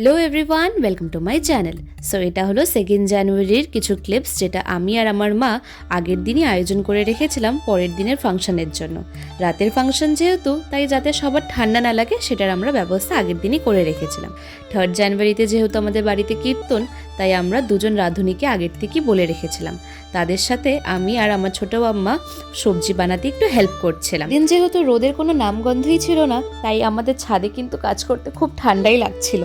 Hello everyone, welcome to my channel. So এটা হলো 2 জানুয়ারির কিছু ক্লিপস, যেটা আমি আর আমার মা আগের দিনই আয়োজন করে রেখেছিলাম পরের দিনের ফাংশনের জন্য। রাতের ফাংশন যেহেতু, তাই যাতে সবার ঠান্ডা না লাগে সেটার আমরা ব্যবস্থা আগের দিনই করে রেখেছিলাম। 3 জানুয়ারিতে যেহেতু আমাদের বাড়িতে কীর্তন, তাই আমরা দুজন রাঁধুনিকে আগের থেকেই বলে রেখেছিলাম। তাদের সাথে আমি আর আমার ছোটো আম্মা সবজি বানাতে একটু হেল্প করছিলাম। দিন যেহেতু রোদের কোনো নামগন্ধই ছিল না, তাই আমাদের ছাদে কিন্তু কাজ করতে খুব ঠান্ডাই লাগছিল।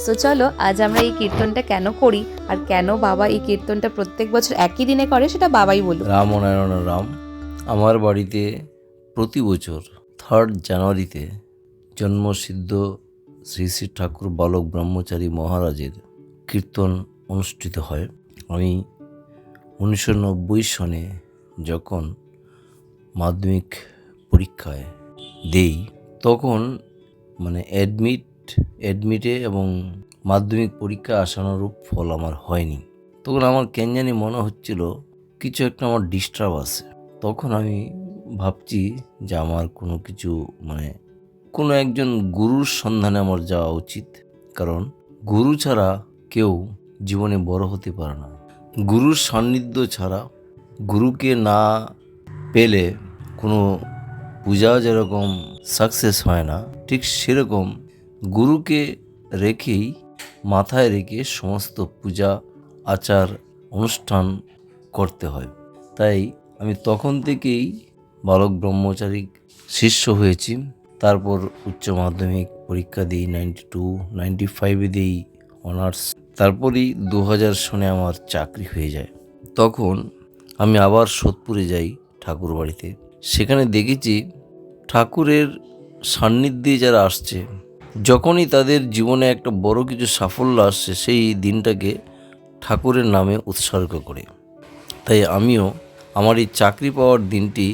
সো চলো, আজ আমরা এই কীর্তনটা কেন করি আর কেন বাবা এই কীর্তনটা প্রত্যেক বছর একই দিনে করে সেটা বাবাই বলুন। রাম নারায়ণ রাম। আমার বাড়িতে প্রতি বছর 3 জানুয়ারিতে জন্মসিদ্ধ শ্রী শ্রী ঠাকুর বালক ব্রহ্মচারী মহারাজের কীর্তন অনুষ্ঠিত হয়। আমি 1990 সনে যখন মাধ্যমিক পরীক্ষায় দেই, তখন অ্যাডমিটে এবং মাধ্যমিক পরীক্ষা আশানুরূপ ফল আমার হয়নি। তখন আমার কেন জানি মনে হচ্ছিল কিছু একটা আমার ডিস্টার্ব আছে। তখন আমি ভাবছি যে আমার কোনো একজন গুরুর সন্ধানে আমার যাওয়া উচিত, কারণ গুরু ছাড়া কেউ জীবনে বড় হতে পারে না। গুরুর সান্নিধ্য ছাড়া, গুরুকে না পেলে কোনো পূজা যেরকম সাকসেস হয় না, ঠিক সেরকম গুরুকে মাথায় রেখে সমস্ত পূজা আচার অনুষ্ঠান করতে হয়। তাই আমি তখন থেকেই বালক ব্রহ্মচারী শিষ্য হয়েছি। তারপর উচ্চ মাধ্যমিক পরীক্ষা দিই, 95 দিই অনার্স। তারপরই 2000 সনে আমার চাকরি হয়ে যায়। তখন আমি আবার সোদপুরে যাই ঠাকুর বাড়িতে। সেখানে দেখেছি ঠাকুরের সান্নিধ্যে যারা আসছে, যখনই তাদের জীবনে একটা বড় কিছু সাফল্য আসছে, সেই দিনটাকে ঠাকুরের নামে উৎসর্গ করে। তাই আমিও আমার এই চাকরি পাওয়ার দিনটি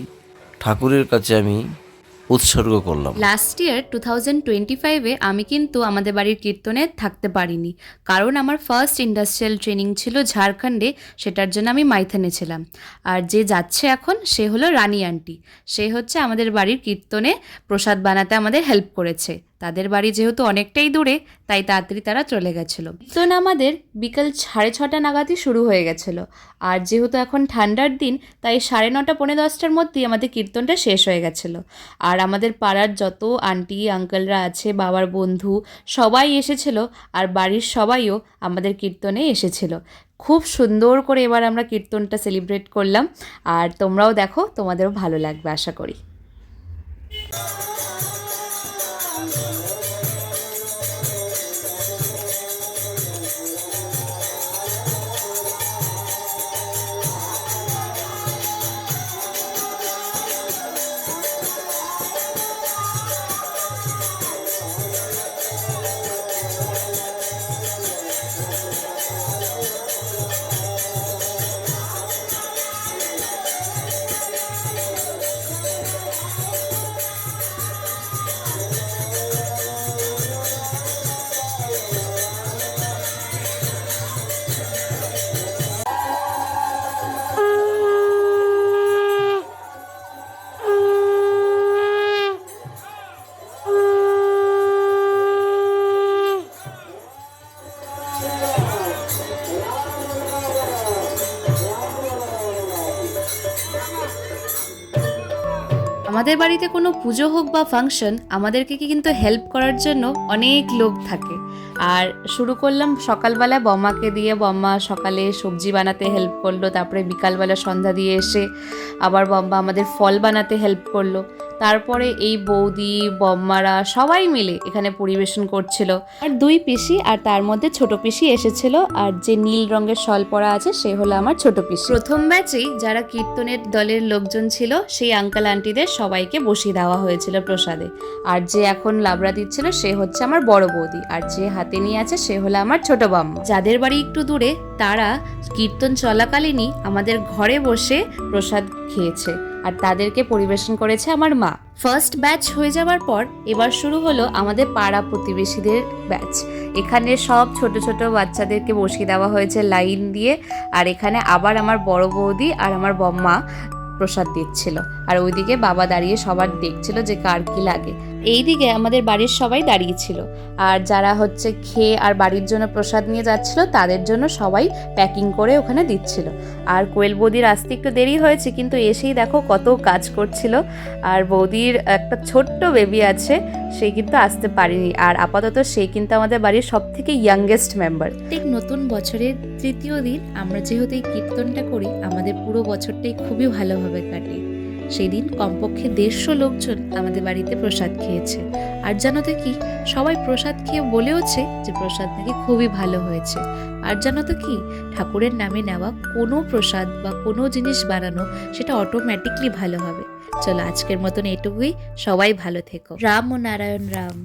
ঠাকুরের কাছে আমি উৎসর্গ করলাম। লাস্ট ইয়ার 2025-এ আমি কিন্তু আমাদের বাড়ির কীর্তনে থাকতে পারিনি, কারণ আমার ফার্স্ট ইন্ডাস্ট্রিয়াল ট্রেনিং ছিল ঝাড়খণ্ডে। সেটার জন্য আমি মাইথনে ছিলাম। আর যে যাচ্ছে এখন, সে হলো রানী আন্টি। সে হচ্ছে আমাদের বাড়ির কীর্তনে প্রসাদ বানাতে আমাদের হেল্প করেছে। তাদের বাড়ি যেহেতু অনেকটাই দূরে, তাই তাড়াতাড়ি তারা চলে গেছিলো। কীর্তন আমাদের বিকাল 6:30 নাগাদই শুরু হয়ে গেছিলো। আর যেহেতু এখন ঠান্ডার দিন, তাই 9:30 পৌনে 10টার মধ্যেই আমাদের কীর্তনটা শেষ হয়ে গেছিলো। আর আমাদের পাড়ার যত আন্টি আঙ্কেলরা আছে, বাবার বন্ধু, সবাই এসেছিলো। আর বাড়ির সবাইও আমাদের কীর্তনে এসেছিলো। খুব সুন্দর করে এবার আমরা কীর্তনটা সেলিব্রেট করলাম। আর তোমরাও দেখো, তোমাদেরও ভালো লাগবে আশা করি। আমাদের বাড়িতে কোনো পুজো হোক বা ফাংশন, আমাদেরকে কিন্তু হেল্প করার জন্য অনেক লোক থাকে। আর শুরু করলাম সকালবেলা বম্মাকে দিয়ে। বম্মা সকালে সবজি বানাতে হেল্প করলো, তারপরে বিকালবেলা সন্ধ্যা দিয়ে এসে আবার বম্মা আমাদের ফল বানাতে হেল্প করলো। তারপরে এই বৌদি বম্মারা সবাই মিলে এখানে পরিবেশন করছিল। আর 2 পিসি, আর তার মধ্যে ছোট পিসি এসেছিল। আর যে নীল রঙের শল পরা আছে, সে হলো আমার ছোট পিসি। প্রথম ব্যাচেই যারা কীর্তনের দলের লোকজন ছিল, সেই আঙ্কেল আন্টিদের সবাইকে বসিয়ে দেওয়া হয়েছিল প্রসাদে। আর যে এখন লাবড়া দিচ্ছিল, সে হচ্ছে আমার বড় বৌদি। আর যে হাতে নিয়ে আছে, সে হলো আমার ছোট বাম্মা। যাদের বাড়ি একটু দূরে, তারা কীর্তন চলাকালীনই আমাদের ঘরে বসে প্রসাদ খেয়েছে। আর তাদেরকে পরিবেশন করেছে আমার মা। ফার্স্ট ব্যাচ হয়ে যাওয়ার পর এবার শুরু হলো আমাদের পাড়া প্রতিবেশীদের ব্যাচ। এখানে সব ছোট ছোট বাচ্চাদেরকে বসিয়ে দেওয়া হয়েছে লাইন দিয়ে। আর এখানে আবার আমার বড় বৌদি আর আমার বম্মা প্রসাদ দিচ্ছিল। আর ওইদিকে বাবা দাঁড়িয়ে সবার দেখছিল যে কার কি লাগে। এইদিকে আমাদের বাড়ির সবাই দাঁড়িয়েছিল, আর যারা হচ্ছে খেয়ে আর বাড়ির জন্য প্রসাদ নিয়ে যাচ্ছিল তাদের জন্য সবাই প্যাকিং করে ওখানে দিচ্ছিল। আর কোয়েল বৌদির আসতে একটু দেরি হয়েছে, কিন্তু এসেই দেখো কত কাজ করছিল। আর বৌদির একটা ছোট্ট বেবি আছে, সে কিন্তু আসতে পারেনি। আর আপাতত সে কিন্তু আমাদের বাড়ির সব থেকে ইয়াংগেস্ট মেম্বার। ঠিক নতুন বছরের তৃতীয় দিন আমরা যেহেতু এই কীর্তনটা করি, আমাদের পুরো বছরটাই খুবই ভালোভাবে কাটে। সেই দিন কমপক্ষে 150 লোকজন আমাদের বাড়িতে প্রসাদ খেয়েছে। আর জানো তো কি, সবাই প্রসাদ খেয়ে বলেওছে যে প্রসাদ নাকি খুবই ভালো হয়েছে। আর জানো তো কি, ঠাকুরের নামে নেওয়া কোনো প্রসাদ বা কোনো জিনিস বানানো সেটা অটোমেটিকলি ভালো হবে। চলো আজকের মতন এটুকুই, সবাই ভালো থেকো। রাম ও নারায়ণ রাম।